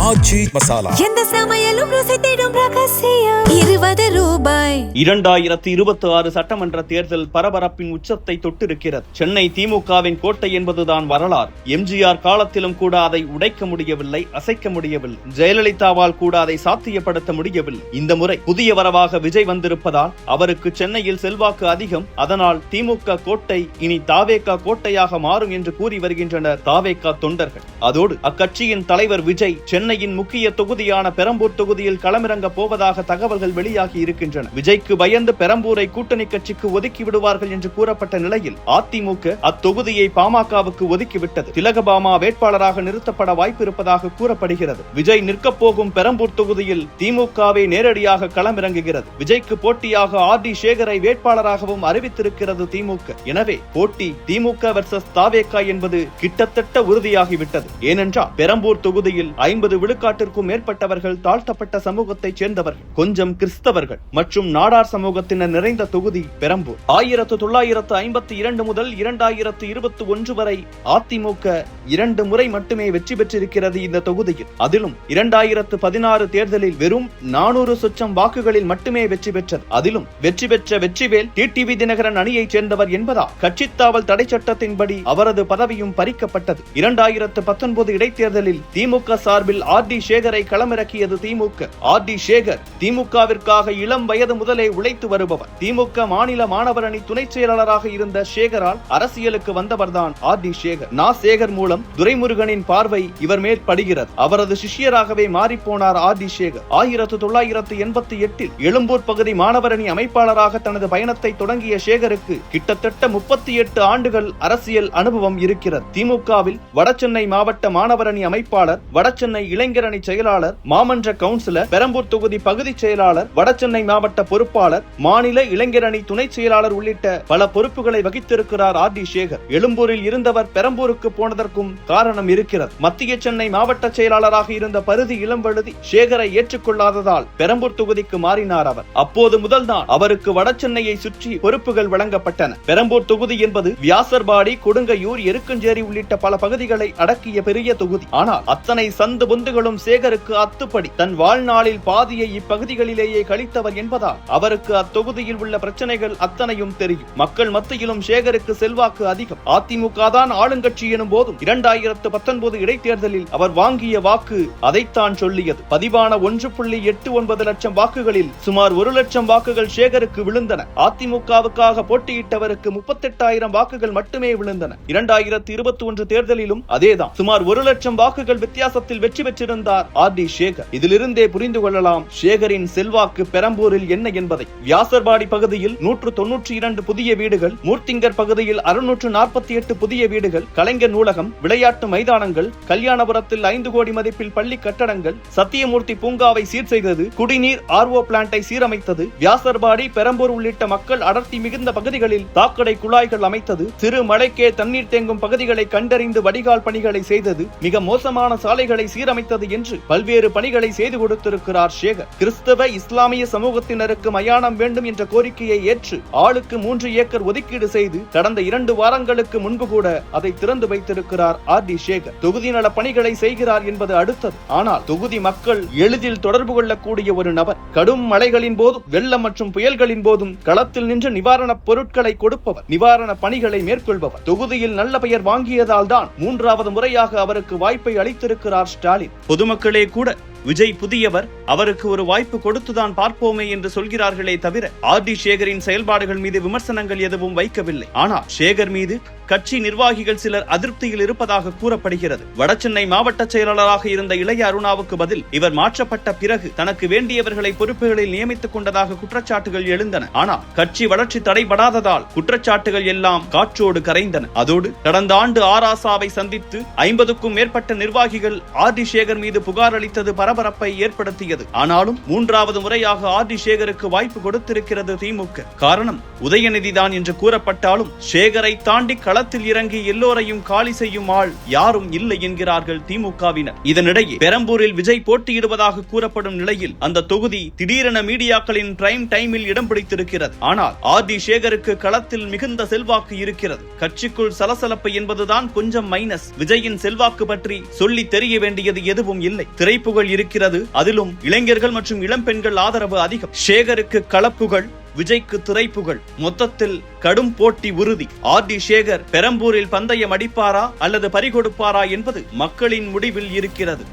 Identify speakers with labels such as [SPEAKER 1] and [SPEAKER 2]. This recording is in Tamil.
[SPEAKER 1] ஆச்சி மசாலா.
[SPEAKER 2] எந்த சமையலும் ருசி தேடும் ரகசியம். 20 ரூபாய்.
[SPEAKER 3] 2026 சட்டமன்ற தேர்தல் பரபரப்பின் உச்சத்தை தொட்டிருக்கிறது. சென்னை திமுகவின் கோட்டை என்பதுதான் வரலாறு. எம்ஜிஆர் காலத்திலும் கூட அதை உடைக்க முடியவில்லை, அசைக்க முடியவில்லை. ஜெயலலிதாவால் கூட அதை சாத்தியப்படுத்த முடியவில்லை. இந்த முறை புதிய வரவாக விஜய் வந்திருப்பதால் அவருக்கு சென்னையில் செல்வாக்கு அதிகம். அதனால் திமுக கோட்டை இனி தாவேகா கோட்டையாக மாறும் என்று கூறி வருகின்றனர் தாவேகா தொண்டர்கள். அதோடு அக்கட்சியின் தலைவர் விஜய் சென்னையின் முக்கிய தொகுதியான பெரம்பூர் தொகுதியில் களமிறங்க போவதாக தகவல்கள் வெளியாகி இருக்கின்றன. விஜய்க்கு பயந்து பெரம்பூரை கூட்டணி கட்சிக்கு ஒதுக்கி விடுவார்கள் என்று கூறப்பட்ட நிலையில் அதிமுக அத்தொகுதியை பாமகவுக்கு ஒதுக்கிவிட்டது. திலகபாமா வேட்பாளராக நிறுத்தப்பட வாய்ப்பு இருப்பதாக கூறப்படுகிறது. விஜய் நிற்கப் போகும் பெரம்பூர் தொகுதியில் திமுகவை நேரடியாக களமிறங்குகிறது. விஜய்க்கு போட்டியாக ஆர்.டி. சேகரை வேட்பாளராகவும் அறிவித்திருக்கிறது திமுக. எனவே போட்டி திமுக வெர்சஸ் தாவேகா என்பது கிட்டத்தட்ட உறுதியாகிவிட்டது. ஏனென்றால் பெரம்பூர் தொகுதியில் 50 விழுக்காட்டிற்கும் மேற்பட்டவர்கள் தாழ்த்தப்பட்ட சமூகத்தைச் சேர்ந்தவர்கள், கொஞ்சம் கிறிஸ்தவர்கள் மற்றும் நாடார் சமூகத்தினர் நிறைந்த தொகுதி பெரம்பூர். 1952 முதல் 2021 வரை அதிமுக 2 முறை மட்டுமே வெற்றி பெற்றிருக்கிறது இந்த தொகுதியில். அதிலும் 2016 தேர்தலில் வெறும் 400 சொச்சம் வாக்குகளில் மட்டுமே வெற்றி பெற்றது. அதிலும் வெற்றி பெற்ற வெற்றிவேல் டிடிவி தினகரன் அணியைச் சேர்ந்தவர் என்பதால் கட்சித்தாவல் தடை சட்டத்தின்படி அவரது பதவியும் பறிக்கப்பட்டது. 2019 இடைத்தேர்தலில் திமுக சார்பில் ஆர்.டி. சேகரை களமிறக்கியது திமுக. ஆர்.டி. சேகர் திமுகவிற்காக இளம் வயது முதலே உழைத்து வருபவர். திமுக மாநில மாணவர் அணி துணை செயலாளராக இருந்த சேகரால் அரசியலுக்கு வந்தவர்தான் ஆர்.டி. சேகர். சேகர் மூலம் துரைமுருகனின் பார்வை இவர் மேல் படுகிறது. அவரது சிஷ்யராகவே மாறிப்போனார் ஆர்.டி. சேகர். 1988 எழும்பூர் பகுதி மாணவர் அணி அமைப்பாளராக தனது பயணத்தை தொடங்கிய சேகருக்கு கிட்டத்தட்ட 38 ஆண்டுகள் அரசியல் அனுபவம் இருக்கிறது. திமுகவில் வடசென்னை மாவட்ட மாணவர் அணி அமைப்பாளர், வடசென்னை இளைஞர் அணி செயலாளர், மாமன்ற கவுன்சிலர், பெரம்பூர் தொகுதி பகுதி செயலாளர், வடசென்னை மாவட்ட பொறுப்பாளர், மாநில இளைஞர் அணி துணை செயலாளர் உள்ளிட்ட பல பொறுப்புகளை வகித்திருக்கிறார் ஆர்.டி. சேகர். எழும்பூரில் இருந்தவர் பெரம்பூருக்கு போனதற்கும் காரணம் இருக்கிறது. மத்திய சென்னை மாவட்ட செயலாளராக இருந்த பருதி இளம்வழுதி சேகரை ஏற்றுக்கொள்ளாததால் பெரம்பூர் தொகுதிக்கு மாறினார் அவர். அப்போது முதல்தான் அவருக்கு வடசென்னையை சுற்றி பொறுப்புகள் வழங்கப்பட்டன. பெரம்பூர் தொகுதி என்பது வியாசர்பாடி, கொடுங்கையூர், எருக்கஞ்சேரி உள்ளிட்ட பல பகுதிகளை அடக்கிய பெரிய தொகுதி. ஆனால் அத்தனை சந்து பொந்துகளும் சேகருக்கு அத்துப்படி. தன் வாழ்நாளில் பாதியை இப்பகுதிகளிலேயே கழித்தவர் என்பதால் அவருக்கு அத்தொகுதியில் உள்ள பிரச்சனைகள் அத்தனையும் தெரியும். மக்கள் மத்தியிலும் சேகருக்கு செல்வாக்கு அதிகம். அதிமுக தான் ஆளுங்கட்சி எனும் போதும் 2019 இடைத்தேர்தலில் அவர் வாங்கிய வாக்கு அதைத்தான் சொல்லியது. பதிவான 1.89 லட்சம் வாக்குகளில் சுமார் 1 லட்சம் வாக்குகள் சேகருக்கு விழுந்தன. அதிமுகவுக்காக போட்டியிட்டவருக்கு 38,000 வாக்குகள் மட்டுமே விழுந்தன. 2021 தேர்தலிலும் அதேதான். சுமார் 1 லட்சம் வாக்குகள் வித்தியாசத்தில் வெற்றி பெற்றிருந்தார் ஆர்.டி. சேகர். இதிலிருந்தே புரிந்து கொள்ளலாம் சேகரின் செல்வாக்கு பெரம்பூரில் என்ன என்பதை. வியாசர்பாடி பகுதியில் 192 புதிய வீடுகள், மூர்த்திங்கர் பகுதியில் 648 புதிய வீடுகள், கலைஞர் நூலகம், விளையாட்டு மைதானங்கள், கல்யாணபுரத்தில் 5 கோடி மதிப்பில் பள்ளி கட்டடங்கள், சத்தியமூர்த்தி பூங்காவை சீர் செய்தது, குடிநீர் ஆர்ஓ பிளான்டை சீரமைத்தது, வியாசர்பாடி, பெரம்பூர் உள்ளிட்ட மக்கள் அடர்த்தி மிகுந்த பகுதிகளில் தாக்கடை குழாய்கள் அமைத்தது, சிறு மழைக்கே தண்ணீர் தேங்கும் பகுதிகளை கண்டறிந்து வடிகால் பணிகளை செய்தது, மிக மோசமான சாலைகளை சீரமைத்தது என்று பல்வேறு பணிகளை செய்து கொடுத்திருக்கிறார் சேகர். கிறிஸ்தவ இஸ்லாமிய சமூகத்தினருக்கு மயானம் வேண்டும் என்ற கோரிக்கையை ஏற்று ஆளுக்கு 3 ஏக்கர் ஒதுக்கீடு செய்து கடந்த 2 வாரங்களுக்கு முன்பு கூட அதை திறந்து வைத்திருக்கிறார் ஆர்.டி. சேகர். தொகுதி நல பணிகளை செய்கிறார் என்பது அடுத்தது. ஆனால் தொகுதி மக்கள் எளிதில் தொடர்பு கொள்ளக்கூடிய ஒரு நபர். கடும் மழைகளின் போதும், வெள்ளம் மற்றும் புயல்களின் போதும் களத்தில் நின்று நிவாரணப் பொருட்களை கொடுப்பவர், நிவாரண பணிகளை மேற்கொள்பவர். தொகுதியில் நல்ல பெயர் வாங்கியதால் தான் 3வது முறையாக அவருக்கு வாய்ப்பை அளித்திருக்கிறார் ஸ்டாலின். பொதுமக்களே கூட விஜய் புதியவர், அவருக்கு ஒரு வாய்ப்பு கொடுத்துதான் பார்ப்போமே என்று சொல்கிறார்களே தவிர ஆர்.டி. சேகரின் செயல்பாடுகள் மீது விமர்சனங்கள் எதுவும் வைக்கவில்லை. ஆனால் சேகர் மீது கட்சி நிர்வாகிகள் சிலர் அதிருப்தியில் இருப்பதாக கூறப்படுகிறது. வடசென்னை மாவட்ட செயலாளராக இருந்த இளைய அருணாவுக்கு பதில் இவர் மாற்றப்பட்ட பிறகு தனக்கு வேண்டியவர்களை பொறுப்புகளில் நியமித்துக் கொண்டதாக குற்றச்சாட்டுகள் எழுந்தன. ஆனால் கட்சி வளர்ச்சி தடைபடாததால் குற்றச்சாட்டுகள் எல்லாம் காற்றோடு கரைந்தன. அதோடு கடந்த ஆண்டு ஆராசாவை சந்தித்து 50க்கும் மேற்பட்ட நிர்வாகிகள் ஆர்.டி. சேகர் மீது புகார் அளித்தது பரபரப்பாக பரபரப்பை ஏற்படுத்தியது. ஆனாலும் மூன்றாவது முறையாக ஆர்டி சேகருக்கு வாய்ப்பு கொடுத்திருக்கிறது திமுக. காரணம் உதயநிதிதான் என்று கூறப்பட்டாலும் சேகரை தாண்டி களத்தில் இறங்கி எல்லோரையும் காலி செய்யும் ஆள் யாரும் இல்லை என்கிறார்கள் திமுகவினர். இதனிடையே பெரம்பூரில் விஜய் போட்டியிடுவதாக கூறப்படும் நிலையில் அந்த தொகுதி திடீரென மீடியாக்களின் பிரைம் டைமில் இடம் பிடித்திருக்கிறது. ஆனால் ஆர்டி சேகருக்கு களத்தில் மிகுந்த செல்வாக்கு இருக்கிறது. கட்சிக்குள் சலசலப்பு என்பதுதான் கொஞ்சம் மைனஸ். விஜயின் செல்வாக்கு பற்றி சொல்லி தெரிய வேண்டியது எதுவும் இல்லை. திரைப்புகள் இருக்கிறது, அதிலும் இளைஞர்கள் மற்றும் இளம்பெண்கள் ஆதரவு அதிகம். சேகருக்கு களப்புகள், விஜய்க்கு திரைப்புகள், மொத்தத்தில் கடும் போட்டி உறுதி. ஆர்டி சேகர் பெரம்பூரில் பந்தயம் அடிப்பாரா அல்லது பறிகொடுப்பாரா என்பது மக்களின் முடிவில் இருக்கிறது.